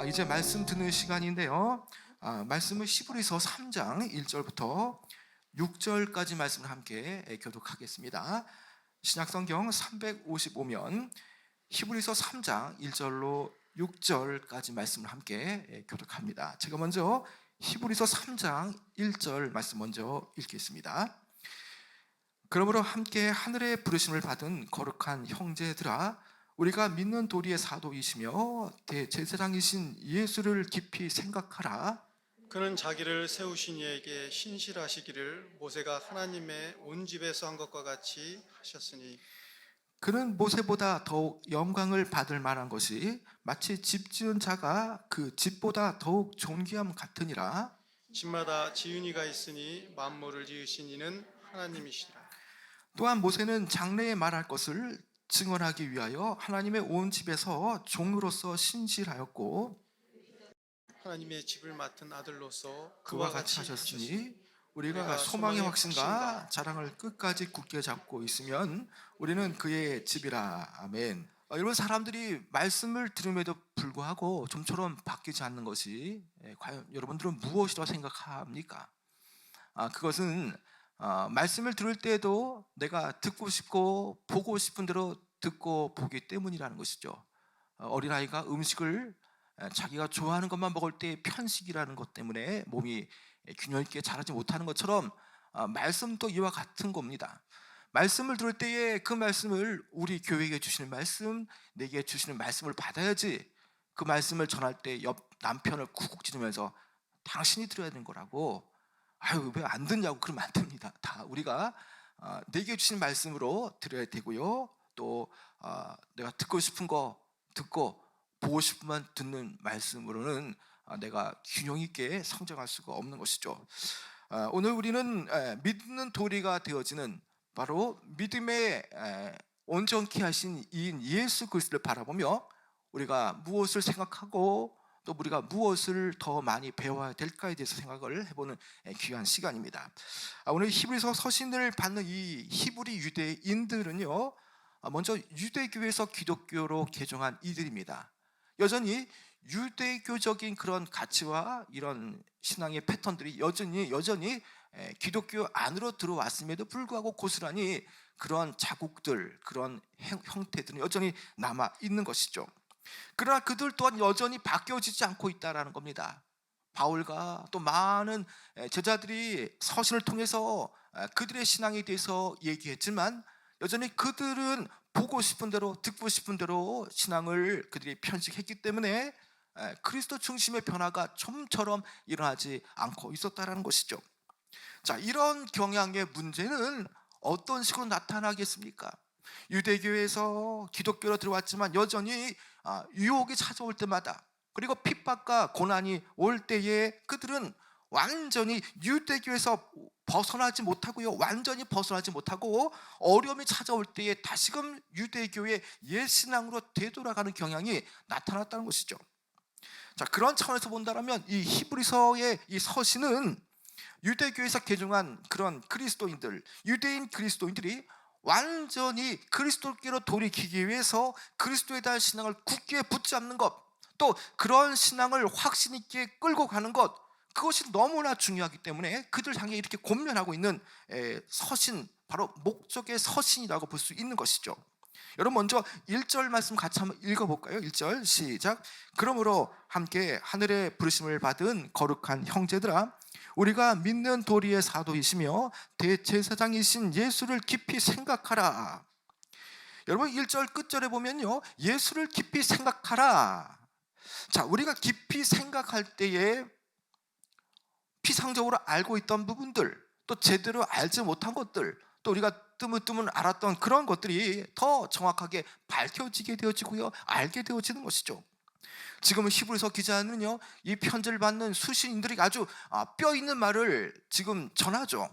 이제 말씀 듣는 시간인데요. 말씀은 히브리서 3장 1절부터 6절까지 말씀을 함께 교독하겠습니다. 신약성경 355면 히브리서 3장 1절로 6절까지 말씀을 함께 교독합니다. 제가 먼저 히브리서 3장 1절 말씀 먼저 읽겠습니다. 그러므로 함께 하늘의 부르심을 받은 거룩한 형제들아, 우리가 믿는 도리의 사도이시며 대제사장이신 예수를 깊이 생각하라. 그는 자기를 세우신 이에게 신실하시기를 모세가 하나님의 온 집에서 한 것과 같이 하셨으니, 그는 모세보다 더욱 영광을 받을 만한 것이 마치 집 지은 자가 그 집보다 더욱 존귀함 같으니라. 집마다 지은이가 있으니 만물을 지으신 이는 하나님이시라. 또한 모세는 장래에 말할 것을 증언하기 위하여 하나님의 온 집에서 종으로서 신실하였고 하나님의 집을 맡은 아들로서 그와 같이 하셨으니, 우리가 소망의 확신과 자랑을 끝까지 굳게 잡고 있으면 우리는 그의 집이라. 아멘. 여러분, 사람들이 말씀을 들음에도 불구하고 좀처럼 바뀌지 않는 것이 과연 여러분들은 무엇이라고 생각합니까? 그것은 말씀을 들을 때에도 내가 듣고 싶고 보고 싶은 대로 듣고 보기 때문이라는 것이죠. 어린아이가 음식을 자기가 좋아하는 것만 먹을 때 편식이라는 것 때문에 몸이 균형 있게 자라지 못하는 것처럼 말씀도 이와 같은 겁니다. 말씀을 들을 때에 그 말씀을, 우리 교회에 주시는 말씀, 내게 주시는 말씀을 받아야지 그 말씀을 전할 때 옆 남편을 쿡쿡 찌르면서 당신이 들어야 되는 거라고, 아유 왜 안 듣냐고 그러면 안 됩니다. 다 우리가 내게 주신 말씀으로 드려야 되고요. 또 내가 듣고 싶은 거 듣고 보고 싶으면 듣는 말씀으로는 내가 균형 있게 성장할 수가 없는 것이죠. 오늘 우리는 믿는 도리가 되어지는 바로 믿음의 온전케 하신 이인 예수 그리스도를 바라보며 우리가 무엇을 생각하고 또 우리가 무엇을 더 많이 배워야 될까에 대해서 생각을 해보는 귀한 시간입니다. 오늘 히브리서 서신을 받는 이 히브리 유대인들은요, 먼저 유대교에서 기독교로 개종한 이들입니다. 여전히 유대교적인 그런 가치와 이런 신앙의 패턴들이 여전히 기독교 안으로 들어왔음에도 불구하고 고스란히 그런 자국들, 그런 형태들은 여전히 남아 있는 것이죠. 그러나 그들 또한 여전히 바뀌어지지 않고 있다는 겁니다. 바울과 또 많은 제자들이 서신을 통해서 그들의 신앙에 대해서 얘기했지만 여전히 그들은 보고 싶은 대로 듣고 싶은 대로 신앙을 그들이 편식했기 때문에 그리스도 중심의 변화가 좀처럼 일어나지 않고 있었다는 것이죠. 자, 이런 경향의 문제는 어떤 식으로 나타나겠습니까? 유대교에서 기독교로 들어왔지만 여전히 유혹이 찾아올 때마다, 그리고 핍박과 고난이 올 때에 그들은 완전히 유대교에서 벗어나지 못하고요, 완전히 벗어나지 못하고 어려움이 찾아올 때에 다시금 유대교의 옛 신앙으로 되돌아가는 경향이 나타났다는 것이죠. 자, 그런 차원에서 본다면 이 히브리서의 이 서신은 유대교에서 개종한 그런 그리스도인들, 유대인 그리스도인들이 완전히 그리스도께로 돌이키기 위해서 그리스도에 대한 신앙을 굳게 붙잡는 것, 또 그런 신앙을 확신 있게 끌고 가는 것, 그것이 너무나 중요하기 때문에 그들 향해 이렇게 권면하고 있는 서신, 바로 목적의 서신이라고 볼 수 있는 것이죠. 여러분, 먼저 1절 말씀 같이 한번 읽어볼까요? 1절 시작. 그러므로 함께 하늘의 부르심을 받은 거룩한 형제들아, 우리가 믿는 도리의 사도이시며 대제사장이신 예수를 깊이 생각하라. 여러분, 1절 끝절에 보면요, 예수를 깊이 생각하라. 자, 우리가 깊이 생각할 때에 피상적으로 알고 있던 부분들, 또 제대로 알지 못한 것들, 또 우리가 뜨문뜨문 알았던 그런 것들이 더 정확하게 밝혀지게 되어지고요, 알게 되어지는 것이죠. 지금 히브리서 기자는요, 이 편지를 받는 수신인들이 아주 뼈 있는 말을 지금 전하죠.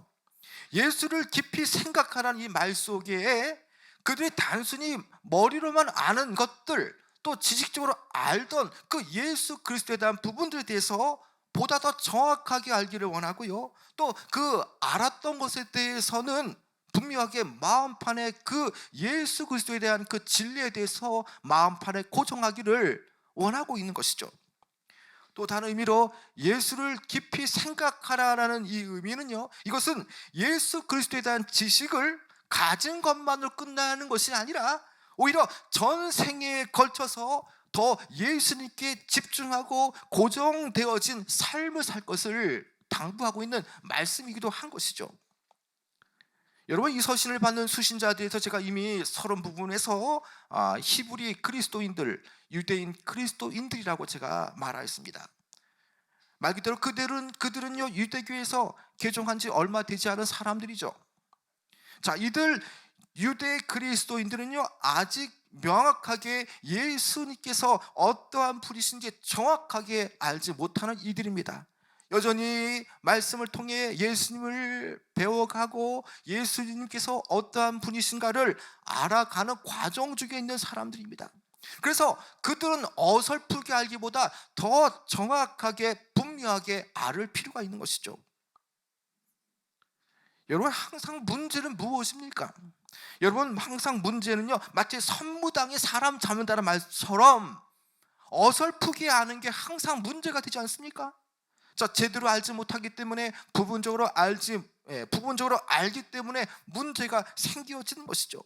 예수를 깊이 생각하라는 이 말 속에 그들이 단순히 머리로만 아는 것들, 또 지식적으로 알던 그 예수 그리스도에 대한 부분들에 대해서 보다 더 정확하게 알기를 원하고요, 또 그 알았던 것에 대해서는 분명하게 마음판에 그 예수 그리스도에 대한 그 진리에 대해서 마음판에 고정하기를 원하고 있는 것이죠. 또 다른 의미로 예수를 깊이 생각하라라는 이 의미는요, 이것은 예수 그리스도에 대한 지식을 가진 것만으로 끝나는 것이 아니라 오히려 전 생애에 걸쳐서 더 예수님께 집중하고 고정되어진 삶을 살 것을 당부하고 있는 말씀이기도 한 것이죠. 여러분, 이 서신을 받는 수신자들에서 제가 이미 서론 부분에서 히브리 그리스도인들, 유대인 그리스도인들이라고 제가 말하였습니다. 말 그대로 그들은요, 유대교에서 개종한 지 얼마 되지 않은 사람들이죠. 자, 이들 유대 그리스도인들은요, 아직 명확하게 예수님께서 어떠한 분이신지 정확하게 알지 못하는 이들입니다. 여전히 말씀을 통해 예수님을 배워가고 예수님께서 어떠한 분이신가를 알아가는 과정 중에 있는 사람들입니다. 그래서 그들은 어설프게 알기보다 더 정확하게 분명하게 알을 필요가 있는 것이죠. 여러분, 항상 문제는 무엇입니까? 여러분, 항상 문제는요, 마치 선무당에 사람 잡는다는 말처럼 어설프게 아는 게 항상 문제가 되지 않습니까? 자, 제대로 알지 못하기 때문에 부분적으로 알기 때문에 문제가 생겨지는 것이죠.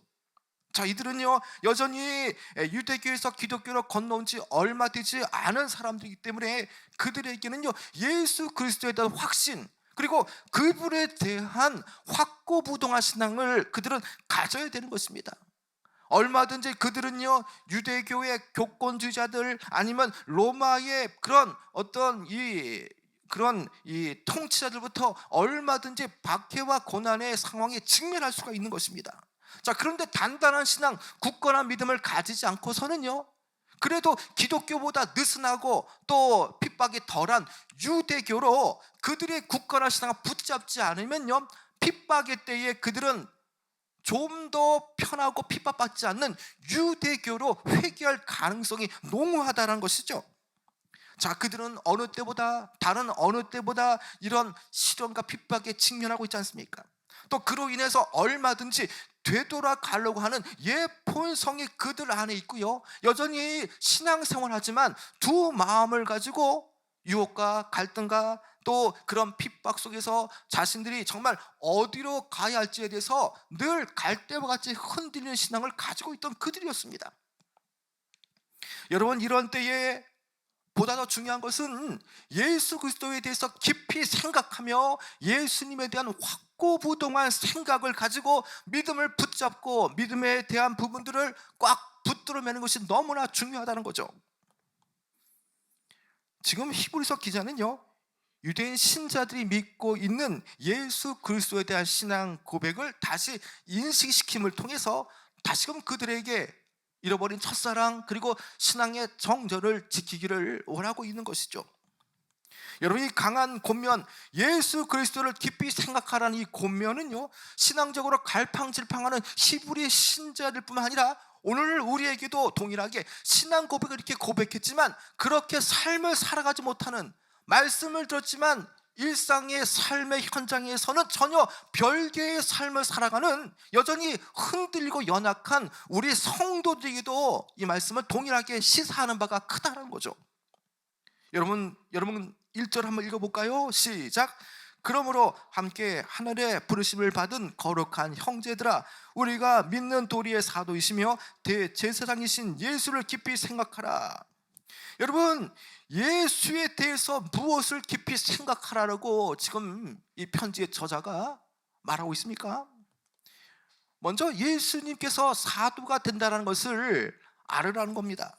자, 이들은요, 여전히 유대교에서 기독교로 건너온 지 얼마 되지 않은 사람들이기 때문에 그들에게는요, 예수 그리스도에 대한 확신, 그리고 그분에 대한 확고부동한 신앙을 그들은 가져야 되는 것입니다. 얼마든지 그들은요, 유대교의 교권주의자들 아니면 로마의 그런 어떤 그런 통치자들부터 얼마든지 박해와 고난의 상황에 직면할 수가 있는 것입니다. 자, 그런데 단단한 신앙, 굳건한 믿음을 가지지 않고서는요, 그래도 기독교보다 느슨하고 또 핍박이 덜한 유대교로 그들의 굳건한 신앙을 붙잡지 않으면요, 핍박의 때에 그들은 좀 더 편하고 핍박받지 않는 유대교로 회귀할 가능성이 농후하다는 것이죠. 자, 그들은 다른 어느 때보다 이런 시련과 핍박에 직면하고 있지 않습니까? 또 그로 인해서 얼마든지 되돌아가려고 하는 예본성이 그들 안에 있고요, 여전히 신앙생활하지만 두 마음을 가지고 유혹과 갈등과 또 그런 핍박 속에서 자신들이 정말 어디로 가야 할지에 대해서 늘 갈대와 같이 흔들리는 신앙을 가지고 있던 그들이었습니다. 여러분, 이런 때에 보다 더 중요한 것은 예수 그리스도에 대해서 깊이 생각하며 예수님에 대한 확고부동한 생각을 가지고 믿음을 붙잡고 믿음에 대한 부분들을 꽉 붙들어 매는 것이 너무나 중요하다는 거죠. 지금 히브리서 기자는요, 유대인 신자들이 믿고 있는 예수 그리스도에 대한 신앙 고백을 다시 인식시킴을 통해서 다시금 그들에게 잃어버린 첫사랑 그리고 신앙의 정절을 지키기를 원하고 있는 것이죠. 여러분, 이 강한 권면, 예수 그리스도를 깊이 생각하라는 이 권면은요, 신앙적으로 갈팡질팡하는 히브리 신자들 뿐만 아니라 오늘 우리에게도 동일하게 신앙 고백을 이렇게 고백했지만 그렇게 삶을 살아가지 못하는, 말씀을 들었지만 일상의 삶의 현장에서는 전혀 별개의 삶을 살아가는 여전히 흔들리고 연약한 우리 성도들에게도 이 말씀을 동일하게 시사하는 바가 크다는 거죠. 여러분 1절 한번 읽어볼까요? 시작. 그러므로 함께 하늘의 부르심을 받은 거룩한 형제들아, 우리가 믿는 도리의 사도이시며 대제사장이신 예수를 깊이 생각하라. 여러분, 예수에 대해서 무엇을 깊이 생각하라고 지금 이 편지의 저자가 말하고 있습니까? 먼저 예수님께서 사도가 된다는 것을 알으라는 겁니다.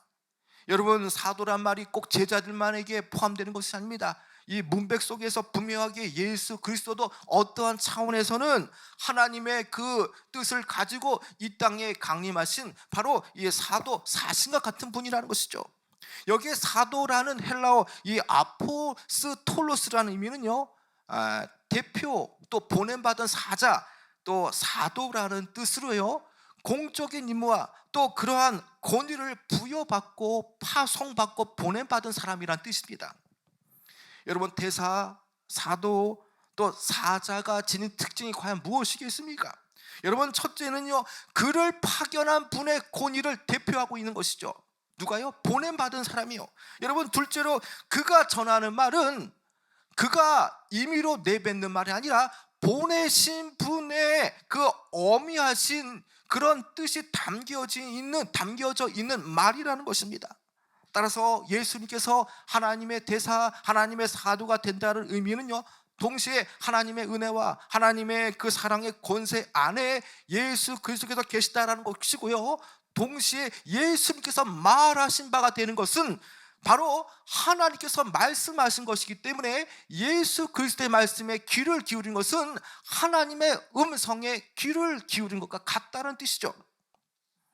여러분, 사도란 말이 꼭 제자들만에게 포함되는 것이 아닙니다. 이 문맥 속에서 분명하게 예수 그리스도도 어떠한 차원에서는 하나님의 그 뜻을 가지고 이 땅에 강림하신 바로 이 사도, 사신과 같은 분이라는 것이죠. 여기에 사도라는 헬라어 이 아포스톨로스라는 의미는요, 대표, 또 보냄받은 사자, 또 사도라는 뜻으로요, 공적인 임무와 또 그러한 권위를 부여받고 파송받고 보냄받은 사람이란 뜻입니다. 여러분, 대사, 사도, 또 사자가 지닌 특징이 과연 무엇이겠습니까? 여러분, 첫째는요, 그를 파견한 분의 권위를 대표하고 있는 것이죠. 누가요? 보냄받은 사람이요. 여러분, 둘째로 그가 전하는 말은 그가 임의로 내뱉는 말이 아니라 보내신 분의 그 어미하신 그런 뜻이 담겨져 있는 말이라는 것입니다. 따라서 예수님께서 하나님의 대사, 하나님의 사도가 된다는 의미는요, 동시에 하나님의 은혜와 하나님의 그 사랑의 권세 안에 예수 그리스도께서 계시다라는 것이고요, 동시에 예수님께서 말하신 바가 되는 것은 바로 하나님께서 말씀하신 것이기 때문에 예수 그리스도의 말씀에 귀를 기울인 것은 하나님의 음성에 귀를 기울인 것과 같다는 뜻이죠.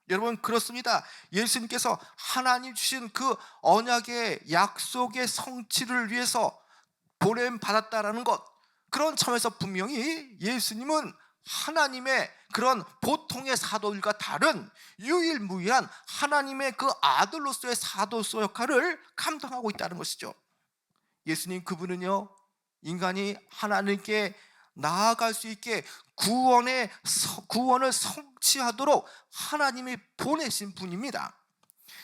여러분, 그렇습니다. 예수님께서 하나님 주신 그 언약의 약속의 성취를 위해서 보냄 받았다라는 것, 그런 점에서 분명히 예수님은 하나님의 그런 보통의 사도들과 다른 유일무이한 하나님의 그 아들로서의 사도서 역할을 감당하고 있다는 것이죠. 예수님 그분은요, 인간이 하나님께 나아갈 수 있게 구원을 성취하도록 하나님이 보내신 분입니다.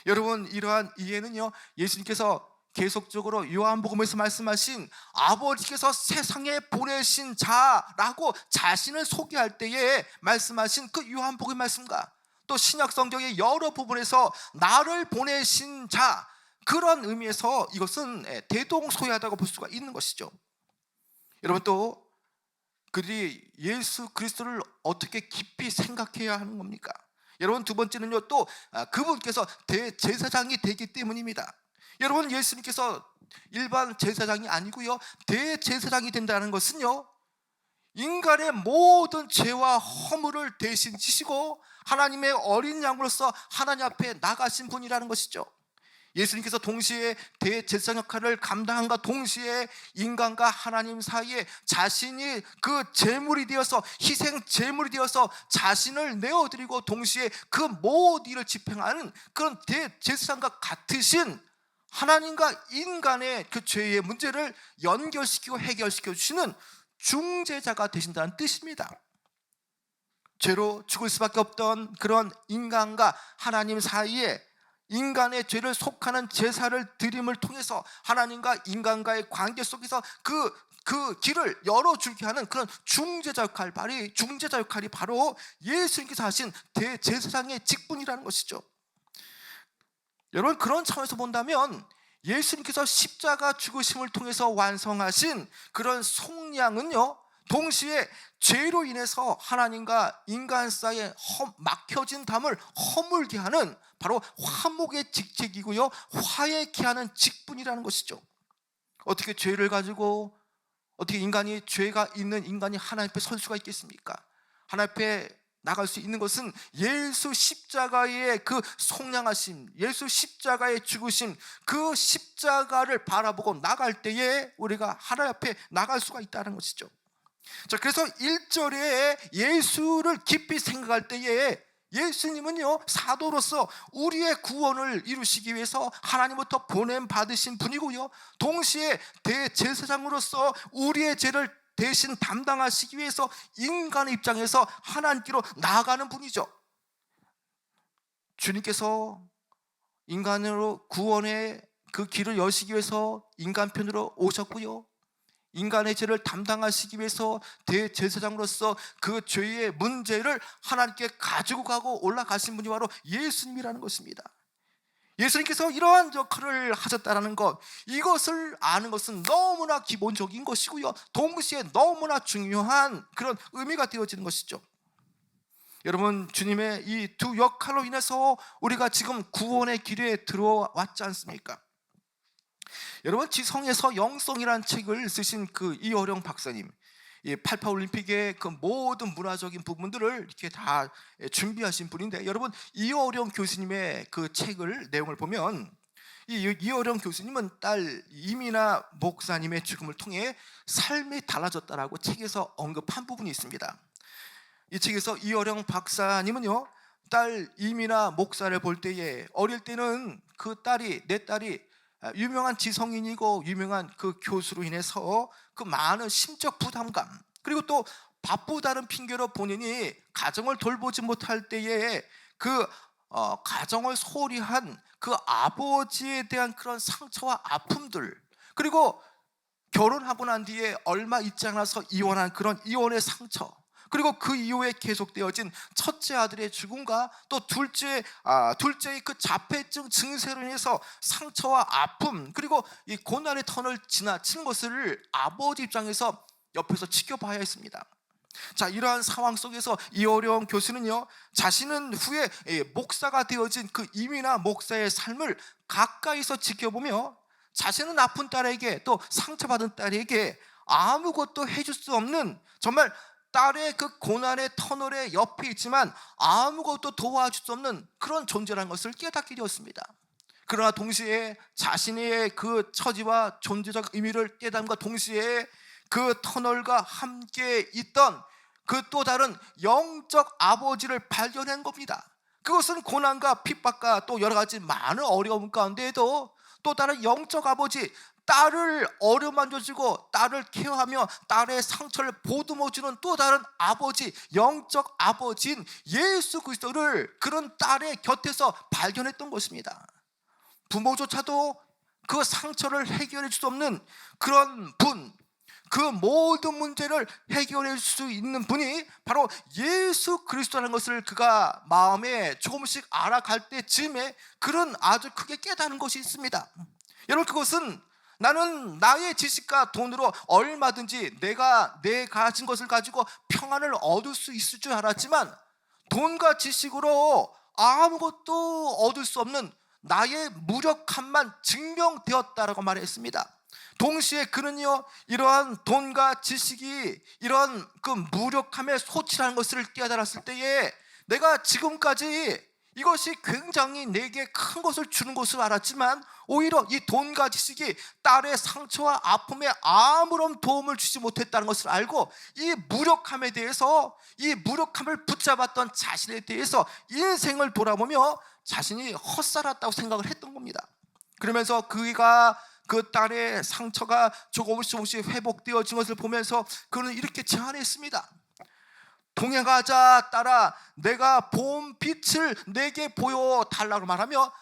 여러분, 이러한 이해는요, 예수님께서 계속적으로 요한복음에서 말씀하신 아버지께서 세상에 보내신 자라고 자신을 소개할 때에 말씀하신 그 요한복음의 말씀과 또 신약 성경의 여러 부분에서 나를 보내신 자, 그런 의미에서 이것은 대동소이하다고 볼 수가 있는 것이죠. 여러분, 또 그들이 예수 그리스도를 어떻게 깊이 생각해야 하는 겁니까? 여러분, 두 번째는요, 또 그분께서 대제사장이 되기 때문입니다. 여러분, 예수님께서 일반 제사장이 아니고요, 대제사장이 된다는 것은요, 인간의 모든 죄와 허물을 대신 지시고 하나님의 어린 양으로서 하나님 앞에 나가신 분이라는 것이죠. 예수님께서 동시에 대제사장 역할을 감당함과 동시에 인간과 하나님 사이에 자신이 그 제물이 되어서, 희생 제물이 되어서 자신을 내어드리고 동시에 그 모든 일을 집행하는 그런 대제사장과 같으신 하나님과 인간의 그 죄의 문제를 연결시키고 해결시켜 주시는 중재자가 되신다는 뜻입니다. 죄로 죽을 수밖에 없던 그런 인간과 하나님 사이에 인간의 죄를 속하는 제사를 드림을 통해서 하나님과 인간과의 관계 속에서 그 길을 열어주게 하는 그런 중재자 역할이 바로 예수님께서 하신 대제사장의 직분이라는 것이죠. 여러분, 그런 차원에서 본다면 예수님께서 십자가 죽으심을 통해서 완성하신 그런 속량은요, 동시에 죄로 인해서 하나님과 인간 사이에 막혀진 담을 허물게 하는 바로 화목의 직책이고요, 화해케 하는 직분이라는 것이죠. 어떻게 죄를 가지고 어떻게 죄가 있는 인간이 하나님 앞에 설 수가 있겠습니까? 하나님 앞에 나갈 수 있는 것은 예수 십자가의 그 속량하심, 예수 십자가의 죽으심, 그 십자가를 바라보고 나갈 때에 우리가 하나님 앞에 나갈 수가 있다는 것이죠. 자, 그래서 1절에 예수를 깊이 생각할 때에 예수님은요, 사도로서 우리의 구원을 이루시기 위해서 하나님부터 보냄 받으신 분이고요, 동시에 대제사장으로서 우리의 죄를 대신 담당하시기 위해서 인간의 입장에서 하나님께로 나아가는 분이죠. 주님께서 인간으로 구원의 그 길을 여시기 위해서 인간편으로 오셨고요, 인간의 죄를 담당하시기 위해서 대제사장으로서 그 죄의 문제를 하나님께 가지고 가고 올라가신 분이 바로 예수님이라는 것입니다. 예수님께서 이러한 역할을 하셨다는 것, 이것을 아는 것은 너무나 기본적인 것이고요, 동시에 너무나 중요한 그런 의미가 되어지는 것이죠. 여러분, 주님의 이 두 역할로 인해서 우리가 지금 구원의 길에 들어왔지 않습니까? 여러분, 지성에서 영성이라는 책을 쓰신 그 이어령 박사님, 88 올림픽의 그 모든 문화적인 부분들을 이렇게 다 준비하신 분인데, 여러분, 이어령 교수님의 그 책을 내용을 보면 이어령 교수님은 딸 이미나 목사님의 죽음을 통해 삶이 달라졌다라고 책에서 언급한 부분이 있습니다. 이 책에서 이어령 박사님은요, 딸 이미나 목사를 볼 때에 어릴 때는 내 딸이 유명한 지성인이고 유명한 그 교수로 인해서 그 많은 심적 부담감, 그리고 또 바쁘다는 핑계로 본인이 가정을 돌보지 못할 때에 그 가정을 소홀히 한 그 아버지에 대한 그런 상처와 아픔들, 그리고 결혼하고 난 뒤에 얼마 있지 않아서 이혼한 그런 이혼의 상처, 그리고 그 이후에 계속되어진 첫째 아들의 죽음과 또 둘째의 그 자폐증 증세로 인해서 상처와 아픔, 그리고 이 고난의 터널을 지나치는 것을 아버지 입장에서 옆에서 지켜봐야 했습니다. 자, 이러한 상황 속에서 이 어려운 교수는요, 자신은 후에 목사가 되어진 그 임이나 목사의 삶을 가까이서 지켜보며 자신은 아픈 딸에게, 또 상처받은 딸에게 아무것도 해줄 수 없는, 정말 딸의 그 고난의 터널에 옆에 있지만 아무것도 도와줄 수 없는 그런 존재라는 것을 깨닫게 되었습니다. 그러나 동시에 자신의 그 처지와 존재적 의미를 깨달음과 동시에 그 터널과 함께 있던 그 또 다른 영적 아버지를 발견한 겁니다. 그것은 고난과 핍박과 또 여러 가지 많은 어려움 가운데에도 또 다른 영적 아버지, 딸을 어루만져주고 딸을 케어하며 딸의 상처를 보듬어주는 또 다른 아버지, 영적 아버지인 예수 그리스도를 그런 딸의 곁에서 발견했던 것입니다. 부모조차도 그 상처를 해결해 줄 수 없는 그런 분, 그 모든 문제를 해결해 줄 수 있는 분이 바로 예수 그리스도라는 것을 그가 마음에 조금씩 알아갈 때쯤에 그런 아주 크게 깨닫는 것이 있습니다. 여러분, 그것은 나는 나의 지식과 돈으로 얼마든지 내가 내 가진 것을 가지고 평안을 얻을 수 있을 줄 알았지만 돈과 지식으로 아무것도 얻을 수 없는 나의 무력함만 증명되었다라고 말했습니다. 동시에 그는요, 이러한 돈과 지식이 이러한 그 무력함의 소치라는 것을 깨달았을 때에 내가 지금까지 이것이 굉장히 내게 큰 것을 주는 것을 알았지만 오히려 이 돈과 지식이 딸의 상처와 아픔에 아무런 도움을 주지 못했다는 것을 알고 이 무력함에 대해서, 이 무력함을 붙잡았던 자신에 대해서 인생을 돌아보며 자신이 헛살았다고 생각을 했던 겁니다. 그러면서 그가 그 딸의 상처가 조금씩 회복되어진 것을 보면서 그는 이렇게 제안했습니다. 동행하자 딸아, 내가 본 빛을 내게 보여달라고 말하며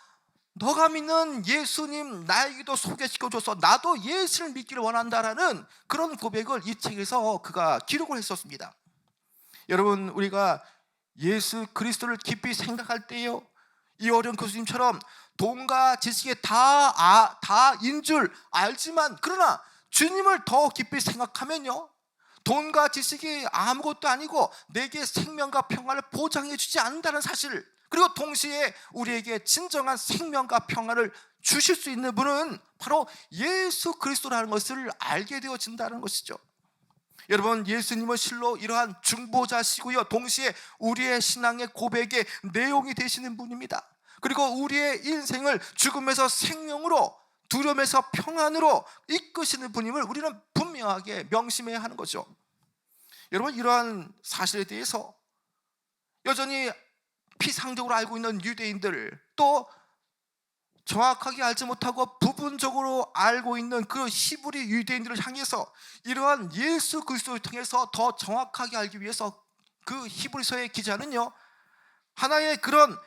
너가 믿는 예수님 나에게도 소개시켜줘서 나도 예수를 믿기를 원한다라는 그런 고백을 이 책에서 그가 기록을 했었습니다. 여러분, 우리가 예수 그리스도를 깊이 생각할 때요, 이 어려운 교수님처럼 돈과 지식이 다인 줄 알지만 그러나 주님을 더 깊이 생각하면요, 돈과 지식이 아무것도 아니고 내게 생명과 평안을 보장해 주지 않는다는 사실, 그리고 동시에 우리에게 진정한 생명과 평안을 주실 수 있는 분은 바로 예수 그리스도라는 것을 알게 되어진다는 것이죠. 여러분, 예수님은 실로 이러한 중보자시고요, 동시에 우리의 신앙의 고백의 내용이 되시는 분입니다. 그리고 우리의 인생을 죽음에서 생명으로, 두려움에서 평안으로 이끄시는 분임을 우리는 분명하게 명심해야 하는 거죠. 여러분, 이러한 사실에 대해서 여전히 피상적으로 알고 있는 유대인들, 또 정확하게 알지 못하고 부분적으로 알고 있는 그 히브리 유대인들을 향해서 이러한 예수 그리스도를 통해서 더 정확하게 알기 위해서 그 히브리서의 기자는요, 하나의 그런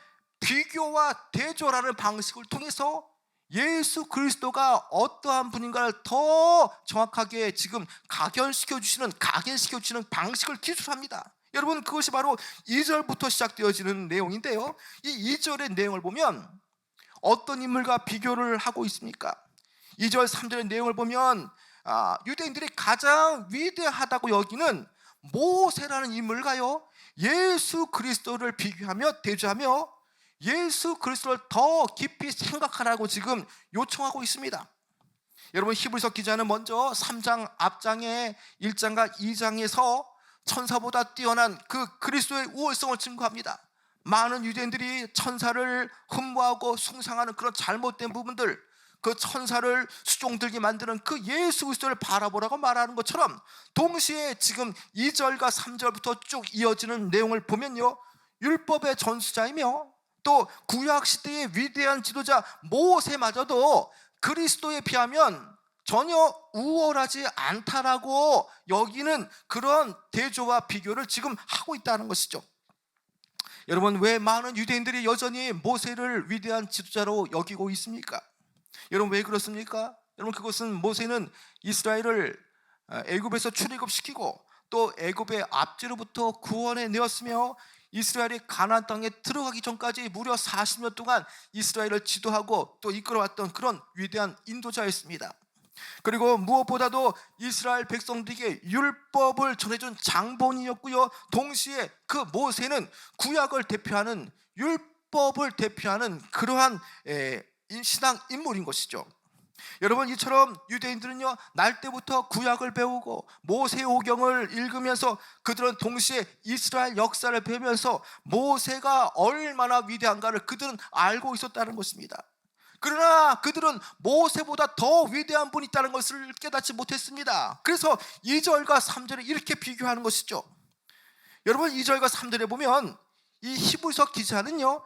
비교와 대조라는 방식을 통해서 예수 그리스도가 어떠한 분인가를 더 정확하게 지금 각인시켜 주시는 방식을 기술합니다. 여러분, 그것이 바로 2절부터 시작되어지는 내용인데요, 이 2절의 내용을 보면 어떤 인물과 비교를 하고 있습니까? 2절 3절의 내용을 보면 유대인들이 가장 위대하다고 여기는 모세라는 인물과요, 예수 그리스도를 비교하며 대조하며 예수 그리스도를 더 깊이 생각하라고 지금 요청하고 있습니다. 여러분, 히브리서 기자는 먼저 3장 앞장에 1장과 2장에서 천사보다 뛰어난 그 그리스도의 우월성을 증거합니다. 많은 유대인들이 천사를 흠모하고 숭상하는 그런 잘못된 부분들, 그 천사를 수종들게 만드는 그 예수 그리스도를 바라보라고 말하는 것처럼 동시에 지금 2절과 3절부터 쭉 이어지는 내용을 보면요, 율법의 전수자이며 또 구약시대의 위대한 지도자 모세마저도 그리스도에 비하면 전혀 우월하지 않다라고 여기는 그런 대조와 비교를 지금 하고 있다는 것이죠. 여러분, 왜 많은 유대인들이 여전히 모세를 위대한 지도자로 여기고 있습니까? 여러분, 왜 그렇습니까? 여러분, 그것은 모세는 이스라엘을 애굽에서 출애굽시키고 또 애굽의 압제로부터 구원해 내었으며 이스라엘이 가나안 땅에 들어가기 전까지 무려 40년 동안 이스라엘을 지도하고 또 이끌어왔던 그런 위대한 인도자였습니다. 그리고 무엇보다도 이스라엘 백성들에게 율법을 전해준 장본인이었고요, 동시에 그 모세는 구약을 대표하는, 율법을 대표하는 그러한 신앙 인물인 것이죠. 여러분, 이처럼 유대인들은요, 날 때부터 구약을 배우고 모세오경을 읽으면서 그들은 동시에 이스라엘 역사를 배우면서 모세가 얼마나 위대한가를 그들은 알고 있었다는 것입니다. 그러나 그들은 모세보다 더 위대한 분이 있다는 것을 깨닫지 못했습니다. 그래서 2절과 3절에 이렇게 비교하는 것이죠. 여러분, 2절과 3절에 보면 이 히브리서 기자는요,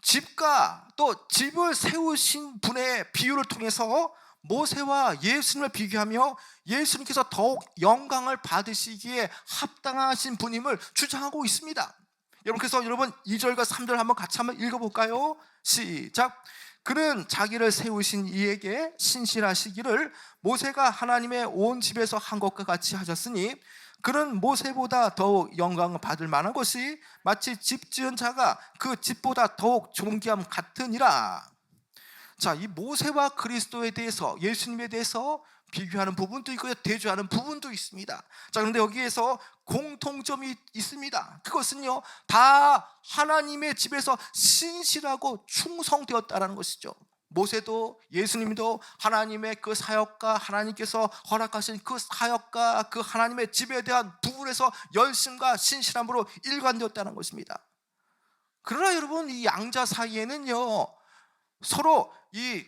집과 또 집을 세우신 분의 비유를 통해서 모세와 예수님을 비교하며 예수님께서 더욱 영광을 받으시기에 합당하신 분임을 주장하고 있습니다. 여러분, 그래서 여러분 2절과 3절 한번 같이 한번 읽어볼까요? 시작. 그는 자기를 세우신 이에게 신실하시기를 모세가 하나님의 온 집에서 한 것과 같이 하셨으니 그는 모세보다 더욱 영광을 받을 만한 것이 마치 집 지은 자가 그 집보다 더욱 존귀함 같으니라. 자, 이 모세와 그리스도에 대해서, 예수님에 대해서 비교하는 부분도 있고요, 대조하는 부분도 있습니다. 자, 그런데 여기에서 공통점이 있습니다. 그것은요, 다 하나님의 집에서 신실하고 충성되었다는 것이죠. 모세도 예수님도 하나님의 그 사역과 하나님께서 허락하신 그 사역과 그 하나님의 집에 대한 부분에서 열심과 신실함으로 일관되었다는 것입니다. 그러나 여러분, 이 양자 사이에는요, 서로 이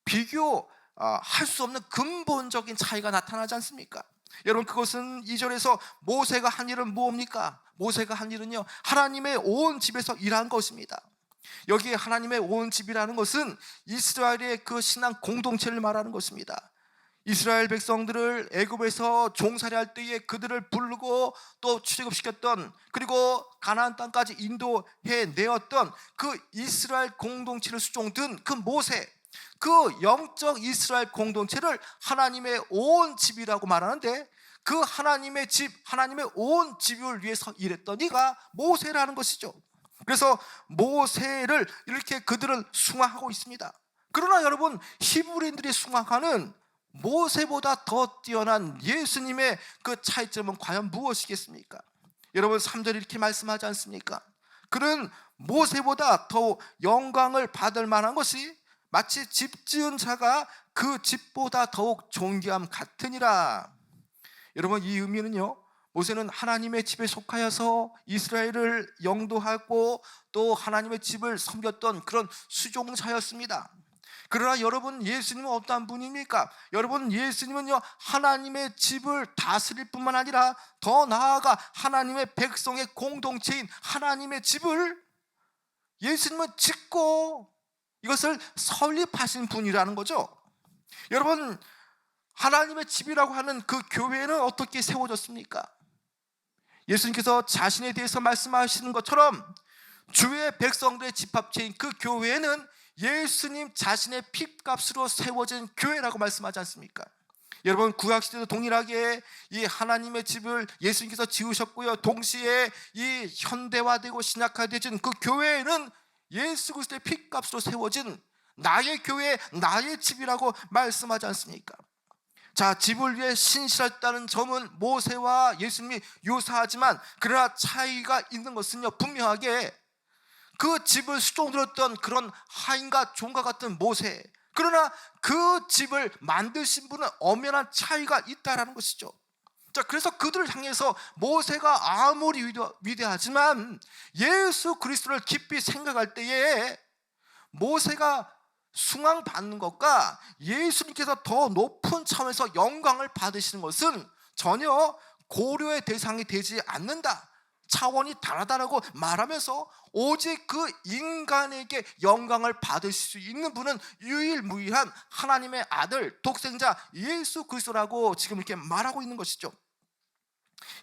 비교할 수 없는 근본적인 차이가 나타나지 않습니까? 여러분, 그것은 2절에서 모세가 한 일은 무엇입니까? 모세가 한 일은요, 하나님의 온 집에서 일한 것입니다. 여기에 하나님의 온 집이라는 것은 이스라엘의 그 신앙 공동체를 말하는 것입니다. 이스라엘 백성들을 애굽에서 종살이할 때에 그들을 부르고 또 출애굽시켰던, 그리고 가나안 땅까지 인도해 내었던 그 이스라엘 공동체를 수종든 그 모세, 그 영적 이스라엘 공동체를 하나님의 온 집이라고 말하는데, 그 하나님의 집, 하나님의 온 집을 위해서 일했던 이가 모세라는 것이죠. 그래서 모세를 이렇게 그들은 숭앙하고 있습니다. 그러나 여러분, 히브리인들이 숭앙하는 모세보다 더 뛰어난 예수님의 그 차이점은 과연 무엇이겠습니까? 여러분, 3절에 이렇게 말씀하지 않습니까? 그는 모세보다 더 영광을 받을 만한 것이 마치 집 지은 자가 그 집보다 더욱 존귀함 같으니라. 여러분, 이 의미는요, 모세는 하나님의 집에 속하여서 이스라엘을 영도하고 또 하나님의 집을 섬겼던 그런 수종자였습니다. 그러나 여러분, 예수님은 어떠한 분입니까? 여러분, 예수님은요, 하나님의 집을 다스릴 뿐만 아니라 더 나아가 하나님의 백성의 공동체인 하나님의 집을 예수님은 짓고 이것을 설립하신 분이라는 거죠. 여러분, 하나님의 집이라고 하는 그 교회는 어떻게 세워졌습니까? 예수님께서 자신에 대해서 말씀하시는 것처럼 주의 백성들의 집합체인 그 교회는 예수님 자신의 피값으로 세워진 교회라고 말씀하지 않습니까? 여러분, 구약시대도 동일하게 이 하나님의 집을 예수님께서 지으셨고요, 동시에 이 현대화되고 신약화되어진 그 교회는 예수 그리스도의 피값으로 세워진 나의 교회, 나의 집이라고 말씀하지 않습니까? 자, 집을 위해 신실했다는 점은 모세와 예수님이 유사하지만 그러나 차이가 있는 것은요, 분명하게 그 집을 수종들었던 그런 하인과 종과 같은 모세, 그러나 그 집을 만드신 분은 엄연한 차이가 있다라는 것이죠. 자, 그래서 그들을 향해서 모세가 아무리 위대하지만 예수 그리스도를 깊이 생각할 때에 모세가 숭앙받는 것과 예수님께서 더 높은 차원에서 영광을 받으시는 것은 전혀 고려의 대상이 되지 않는다, 차원이 다르다라고 말하면서 오직 그 인간에게 영광을 받으실 수 있는 분은 유일무이한 하나님의 아들, 독생자 예수 그리스도라고 지금 이렇게 말하고 있는 것이죠.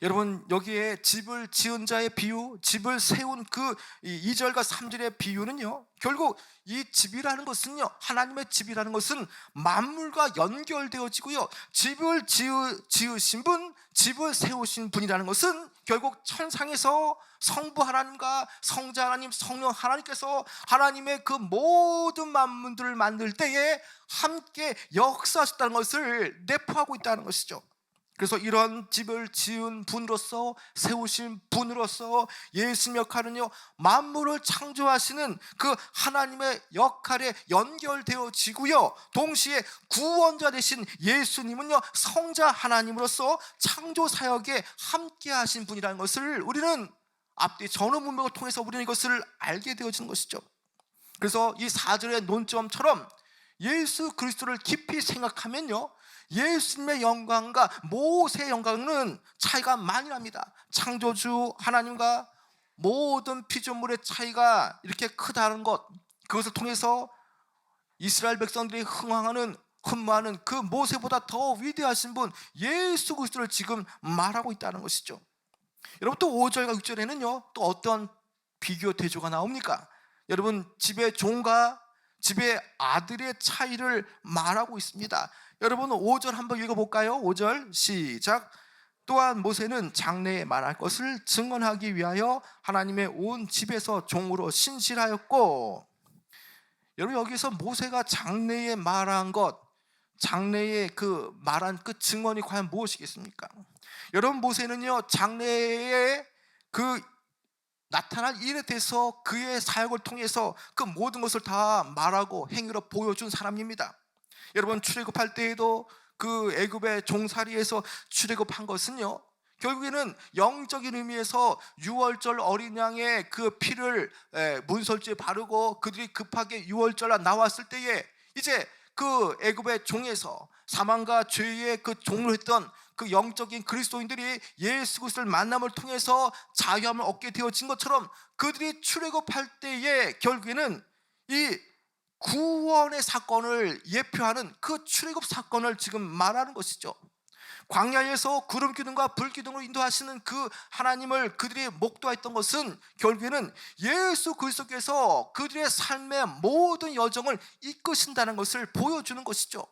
여러분, 여기에 집을 지은 자의 비유, 집을 세운 그 2절과 3절의 비유는요, 결국 이 집이라는 것은요, 하나님의 집이라는 것은 만물과 연결되어지고요, 집을 지으신 분, 집을 세우신 분이라는 것은 결국 천상에서 성부 하나님과 성자 하나님, 성령 하나님께서 하나님의 그 모든 만물들을 만들 때에 함께 역사하셨다는 것을 내포하고 있다는 것이죠. 그래서 이런 집을 지은 분으로서, 세우신 분으로서 예수님 역할은요, 만물을 창조하시는 그 하나님의 역할에 연결되어지고요, 동시에 구원자 되신 예수님은요, 성자 하나님으로서 창조 사역에 함께 하신 분이라는 것을 우리는 앞뒤 전후 문맥을 통해서 우리는 이것을 알게 되어지는 것이죠. 그래서 이 4절의 논점처럼 예수 그리스도를 깊이 생각하면요, 예수님의 영광과 모세의 영광은 차이가 많이 납니다. 창조주 하나님과 모든 피조물의 차이가 이렇게 크다는 것, 그것을 통해서 이스라엘 백성들이 흠모하는 그 모세보다 더 위대하신 분 예수 그리스도를 지금 말하고 있다는 것이죠. 여러분, 또 5절과 6절에는요 또 어떤 비교 대조가 나옵니까? 여러분, 집의 종과 집의 아들의 차이를 말하고 있습니다. 여러분, 5절 한번 읽어볼까요? 5절 시작. 또한 모세는 장래에 말할 것을 증언하기 위하여 하나님의 온 집에서 종으로 신실하였고, 여러분, 여기서 모세가 장래에 말한 것, 장래에 그 말한 그 증언이 과연 무엇이겠습니까? 여러분, 모세는요 장래에 그 나타날 일에 대해서 그의 사역을 통해서 그 모든 것을 다 말하고 행위로 보여준 사람입니다. 여러분, 출애굽할 때에도 그 애굽의 종살이에서 출애굽한 것은요, 결국에는 영적인 의미에서 유월절 어린 양의 그 피를 문설주에 바르고 그들이 급하게 유월절날 나왔을 때에 이제 그 애굽의 종에서 사망과 죄의 그 종을 했던 그 영적인 그리스도인들이 예수 그리스도를 만남을 통해서 자유함을 얻게 되어진 것처럼 그들이 출애굽할 때에 결국에는 이 구원의 사건을 예표하는 그 출애굽 사건을 지금 말하는 것이죠. 광야에서 구름 기둥과 불 기둥으로 인도하시는 그 하나님을 그들이 목도했던 것은 결국에는 예수 그리스도께서 그들의 삶의 모든 여정을 이끄신다는 것을 보여주는 것이죠.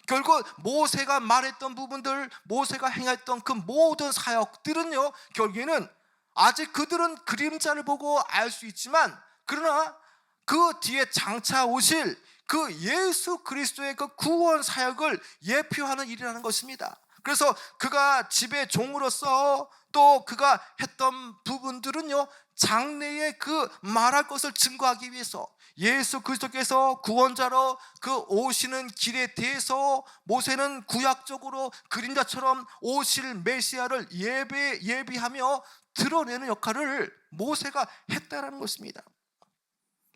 결국 모세가 말했던 부분들, 모세가 행했던 그 모든 사역들은요, 결국에는 아직 그들은 그림자를 보고 알 수 있지만, 그러나 그 뒤에 장차 오실 그 예수 그리스도의 그 구원 사역을 예표하는 일이라는 것입니다. 그래서 그가 집의 종으로서 또 그가 했던 부분들은요, 장래에 그 말할 것을 증거하기 위해서 예수 그리스도께서 구원자로 그 오시는 길에 대해서 모세는 구약적으로 그림자처럼 오실 메시아를 예비하며 드러내는 역할을 모세가 했다라는 것입니다.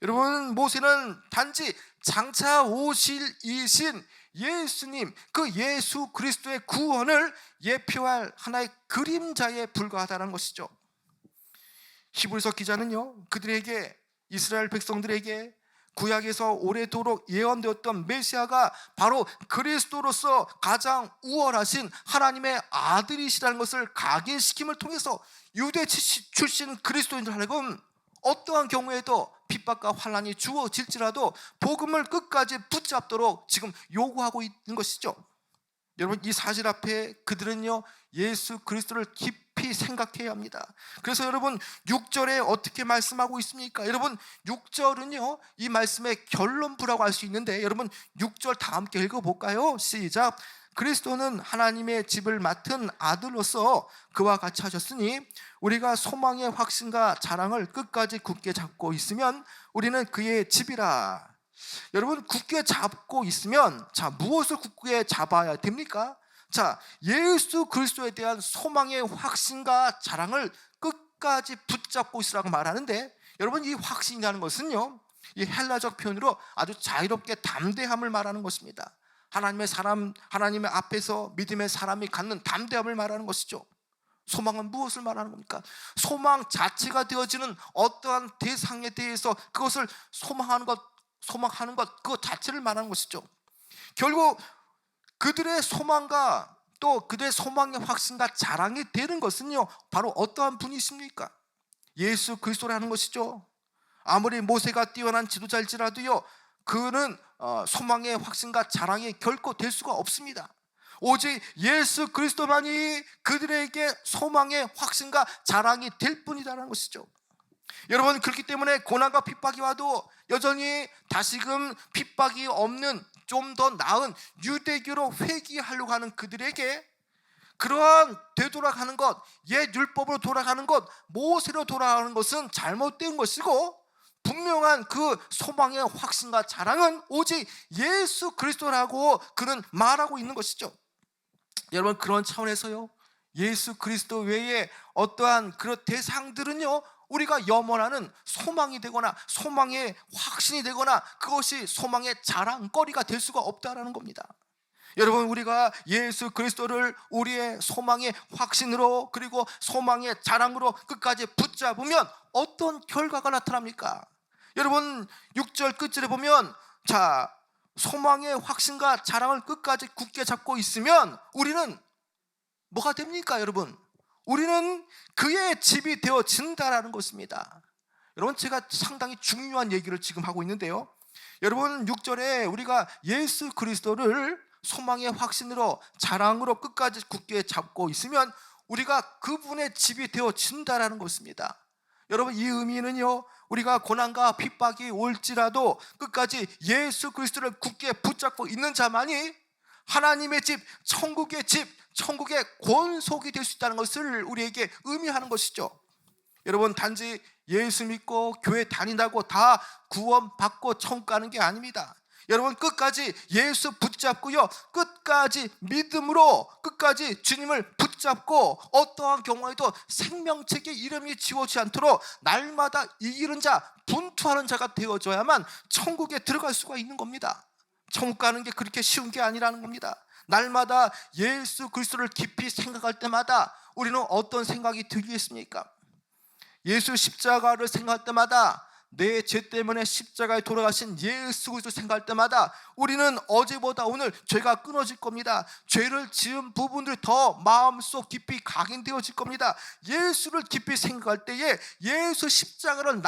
여러분, 모세는 단지 장차 오실 이신 예수님, 그 예수 그리스도의 구원을 예표할 하나의 그림자에 불과하다는 것이죠. 히브리서 기자는요, 그들에게, 이스라엘 백성들에게 구약에서 오래도록 예언되었던 메시아가 바로 그리스도로서 가장 우월하신 하나님의 아들이시라는 것을 각인시킴을 통해서 유대 출신 그리스도인들 하여금 어떠한 경우에도 핍박과 환난이 주어질지라도 복음을 끝까지 붙잡도록 지금 요구하고 있는 것이죠. 여러분, 이 사실 앞에 그들은요 예수 그리스도를 깊이 생각해야 합니다. 그래서 여러분 6절에 어떻게 말씀하고 있습니까? 여러분 6절은요 이 말씀의 결론부라고 할 수 있는데, 여러분 6절 다 함께 읽어볼까요? 시작. 그리스도는 하나님의 집을 맡은 아들로서 그와 같이 하셨으니 우리가 소망의 확신과 자랑을 끝까지 굳게 잡고 있으면 우리는 그의 집이라. 여러분, 굳게 잡고 있으면, 자, 무엇을 굳게 잡아야 됩니까? 자, 예수 그리스도에 대한 소망의 확신과 자랑을 끝까지 붙잡고 있으라고 말하는데, 여러분, 이 확신이라는 것은요 이 헬라적 표현으로 아주 자유롭게 담대함을 말하는 것입니다. 하나님의 앞에서 믿음의 사람이 갖는 담대함을 말하는 것이죠. 소망은 무엇을 말하는 겁니까? 소망 자체가 되어지는 어떠한 대상에 대해서 그것을 소망하는 것, 그것 자체를 말하는 것이죠. 결국 그들의 소망과 또 그들의 소망의 확신과 자랑이 되는 것은요, 바로 어떠한 분이십니까? 예수 그리스도라는 것이죠. 아무리 모세가 뛰어난 지도자일지라도요, 그는 소망의 확신과 자랑이 결코 될 수가 없습니다. 오직 예수 그리스도만이 그들에게 소망의 확신과 자랑이 될 뿐이라는 것이죠. 여러분, 그렇기 때문에 고난과 핍박이 와도 여전히 다시금 핍박이 없는 좀 더 나은 유대교로 회귀하려고 하는 그들에게 그러한 되돌아가는 것, 옛 율법으로 돌아가는 것, 모세로 돌아가는 것은 잘못된 것이고, 분명한 그 소망의 확신과 자랑은 오직 예수 그리스도라고 그는 말하고 있는 것이죠. 여러분, 그런 차원에서요, 예수 그리스도 외에 어떠한 그런 대상들은요, 우리가 염원하는 소망이 되거나 소망의 확신이 되거나 그것이 소망의 자랑거리가 될 수가 없다라는 겁니다. 여러분, 우리가 예수 그리스도를 우리의 소망의 확신으로 그리고 소망의 자랑으로 끝까지 붙잡으면 어떤 결과가 나타납니까? 여러분, 6절 끝절에 보면, 자, 소망의 확신과 자랑을 끝까지 굳게 잡고 있으면 우리는 뭐가 됩니까? 여러분, 우리는 그의 집이 되어진다라는 것입니다. 여러분, 제가 상당히 중요한 얘기를 지금 하고 있는데요, 여러분, 6절에 우리가 예수 그리스도를 소망의 확신으로 자랑으로 끝까지 굳게 잡고 있으면 우리가 그분의 집이 되어진다라는 것입니다. 여러분, 이 의미는요, 우리가 고난과 핍박이 올지라도 끝까지 예수 그리스도를 굳게 붙잡고 있는 자만이 하나님의 집, 천국의 집, 천국의 권속이 될 수 있다는 것을 우리에게 의미하는 것이죠. 여러분, 단지 예수 믿고 교회 다닌다고 다 구원받고 천국 가는 게 아닙니다. 여러분, 끝까지 예수 붙잡고요, 끝까지 믿음으로 끝까지 주님을 붙잡고 어떠한 경우에도 생명책의 이름이 지워지지 않도록 날마다 이기는 자, 분투하는 자가 되어져야만 천국에 들어갈 수가 있는 겁니다. 천국 가는 게 그렇게 쉬운 게 아니라는 겁니다. 날마다 예수 그리스도를 깊이 생각할 때마다 우리는 어떤 생각이 들겠습니까? 예수 십자가를 생각할 때마다, 내 죄 때문에 십자가에 돌아가신 예수 그리스도 생각할 때마다 우리는 어제보다 오늘 죄가 끊어질 겁니다. 죄를 지은 부분들이 더 마음속 깊이 각인되어질 겁니다. 예수를 깊이 생각할 때에 예수 십자가를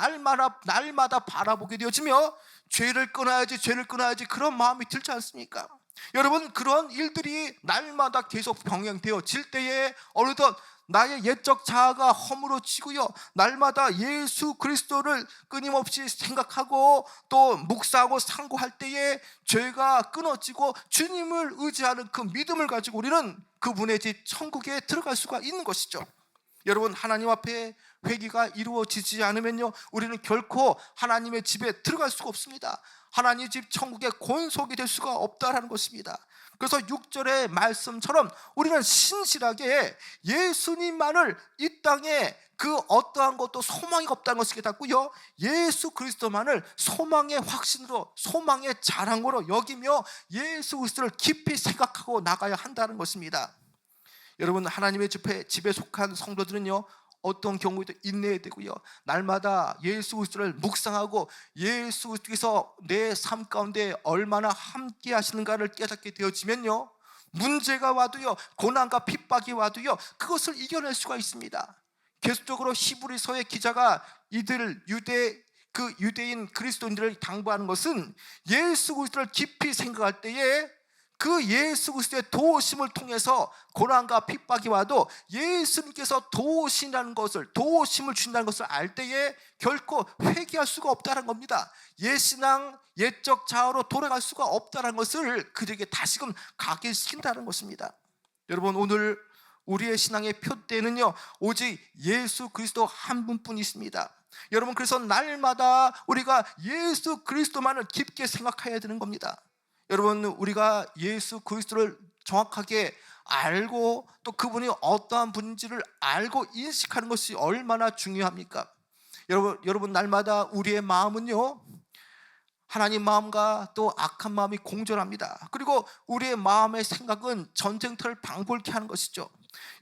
날마다 바라보게 되어지며 죄를 끊어야지 그런 마음이 들지 않습니까? 여러분, 그런 일들이 날마다 계속 병행되어질 때에 어느덧 나의 옛적 자아가 허물어지고요, 날마다 예수 그리스도를 끊임없이 생각하고 또 묵상하고 상고할 때에 죄가 끊어지고 주님을 의지하는 그 믿음을 가지고 우리는 그분의 집 천국에 들어갈 수가 있는 것이죠. 여러분, 하나님 앞에 회개가 이루어지지 않으면요, 우리는 결코 하나님의 집에 들어갈 수가 없습니다. 하나님 집 천국의 권속이 될 수가 없다라는 것입니다. 그래서 6절의 말씀처럼 우리는 신실하게 예수님만을 이 땅에 그 어떠한 것도 소망이 없다는 것을 깨닫고요, 예수 그리스도만을 소망의 확신으로 소망의 자랑으로 여기며 예수 그리스도를 깊이 생각하고 나가야 한다는 것입니다. 여러분, 하나님의 집에 속한 성도들은요, 어떤 경우에도 인내해야 되고요, 날마다 예수 그리스도를 묵상하고 예수 그리스도께서 내 삶 가운데 얼마나 함께 하시는가를 깨닫게 되어지면요, 문제가 와도요, 고난과 핍박이 와도요, 그것을 이겨낼 수가 있습니다. 계속적으로 히브리서의 기자가 이들 유대인 그리스도인들을 당부하는 것은 예수 그리스도를 깊이 생각할 때에 그 예수 그리스도의 도우심을 통해서 고난과 핍박이 와도 예수님께서 도우심을 주신다는 것을 알 때에 결코 회개할 수가 없다는 겁니다. 옛신앙, 옛적 자아로 돌아갈 수가 없다는 것을 그들에게 다시금 각인시킨다는 것입니다. 여러분, 오늘 우리의 신앙의 표대는요, 오직 예수 그리스도 한 분뿐이십니다. 여러분, 그래서 날마다 우리가 예수 그리스도만을 깊게 생각해야 되는 겁니다. 여러분, 우리가 예수 그리스도를 정확하게 알고 또 그분이 어떠한 분인지를 알고 인식하는 것이 얼마나 중요합니까? 여러분, 날마다 우리의 마음은요, 하나님 마음과 또 악한 마음이 공존합니다. 그리고 우리의 마음의 생각은 전쟁터를 방불케 하는 것이죠.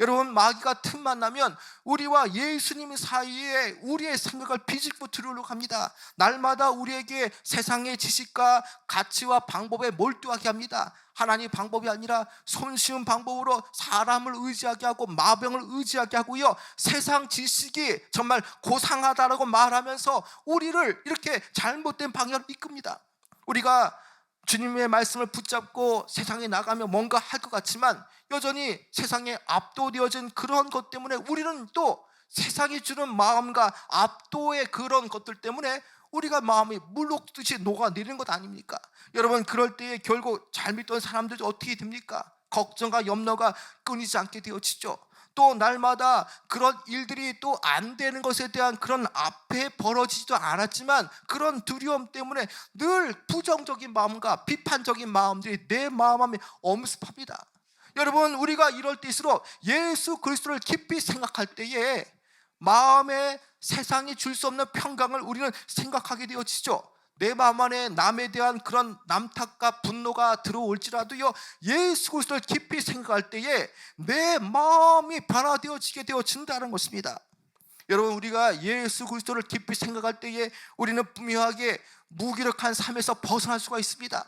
여러분, 마귀가 틈만 나면 우리와 예수님 사이에 우리의 생각을 비집고 들으려고 합니다. 날마다 우리에게 세상의 지식과 가치와 방법에 몰두하게 합니다. 하나님 방법이 아니라 손쉬운 방법으로 사람을 의지하게 하고 마병을 의지하게 하고요, 세상 지식이 정말 고상하다라고 말하면서 우리를 이렇게 잘못된 방향으로 이끕니다. 우리가 주님의 말씀을 붙잡고 세상에 나가면 뭔가 할 것 같지만 여전히 세상에 압도되어진 그런 것 때문에 우리는 또 세상이 주는 마음과 압도의 그런 것들 때문에 우리가 마음이 물녹듯이 녹아내리는 것 아닙니까? 여러분, 그럴 때에 결국 잘 믿던 사람들이 어떻게 됩니까? 걱정과 염려가 끊이지 않게 되어지죠. 또 날마다 그런 일들이 또 안 되는 것에 대한 그런 앞에 벌어지지도 않았지만 그런 두려움 때문에 늘 부정적인 마음과 비판적인 마음들이 내 마음 안에 엄습합니다. 여러분, 우리가 이럴 때일수록 예수 그리스도를 깊이 생각할 때에 마음에 세상이 줄 수 없는 평강을 우리는 생각하게 되어지죠. 내 마음 안에 남에 대한 그런 남탓과 분노가 들어올지라도요, 예수 그리스도를 깊이 생각할 때에 내 마음이 변화되어지게 되어진다는 것입니다. 여러분, 우리가 예수 그리스도를 깊이 생각할 때에 우리는 분명하게 무기력한 삶에서 벗어날 수가 있습니다.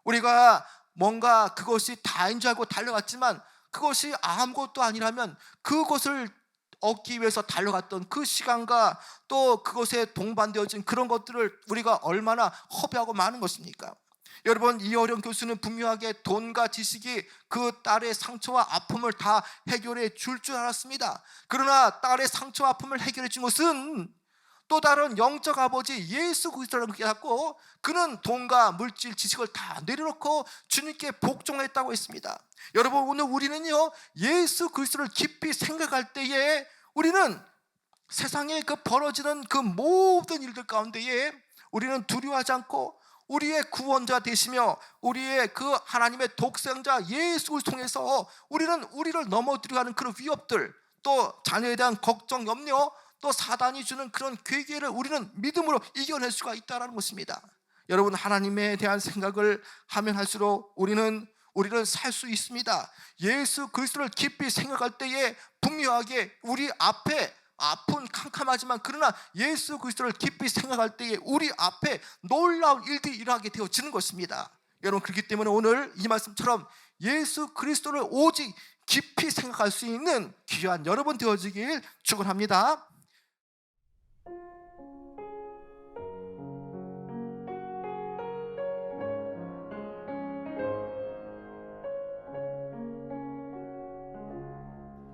우리가 뭔가 그것이 다인 줄 알고 달려갔지만 그것이 아무것도 아니라면 그것을 얻기 위해서 달려갔던 그 시간과 또 그것에 동반되어진 그런 것들을 우리가 얼마나 허비하고 많은 것입니까? 여러분, 이어령 교수는 분명하게 돈과 지식이 그 딸의 상처와 아픔을 다 해결해 줄 줄 알았습니다. 그러나 딸의 상처와 아픔을 해결해 준 것은 또 다른 영적 아버지 예수 그리스도라는 게 갖고, 그는 돈과 물질 지식을 다 내려놓고 주님께 복종했다고 했습니다. 여러분, 오늘 우리는요, 예수 그리스도를 깊이 생각할 때에 우리는 세상에 그 벌어지는 그 모든 일들 가운데에 우리는 두려워하지 않고 우리의 구원자 되시며 우리의 그 하나님의 독생자 예수를 통해서 우리는 우리를 넘어뜨리려 하는 그런 위협들, 또 자녀에 대한 걱정, 염려, 또 사단이 주는 그런 괴계를 우리는 믿음으로 이겨낼 수가 있다는 것입니다. 여러분, 하나님에 대한 생각을 하면 할수록 우리는 살 수 있습니다. 예수 그리스도를 깊이 생각할 때에 분명하게 우리 앞에 아픈 캄캄하지만 그러나 예수 그리스도를 깊이 생각할 때에 우리 앞에 놀라운 일들이 일어나게 되어지는 것입니다. 여러분, 그렇기 때문에 오늘 이 말씀처럼 예수 그리스도를 오직 깊이 생각할 수 있는 귀한 여러분 되어지길 축원합니다.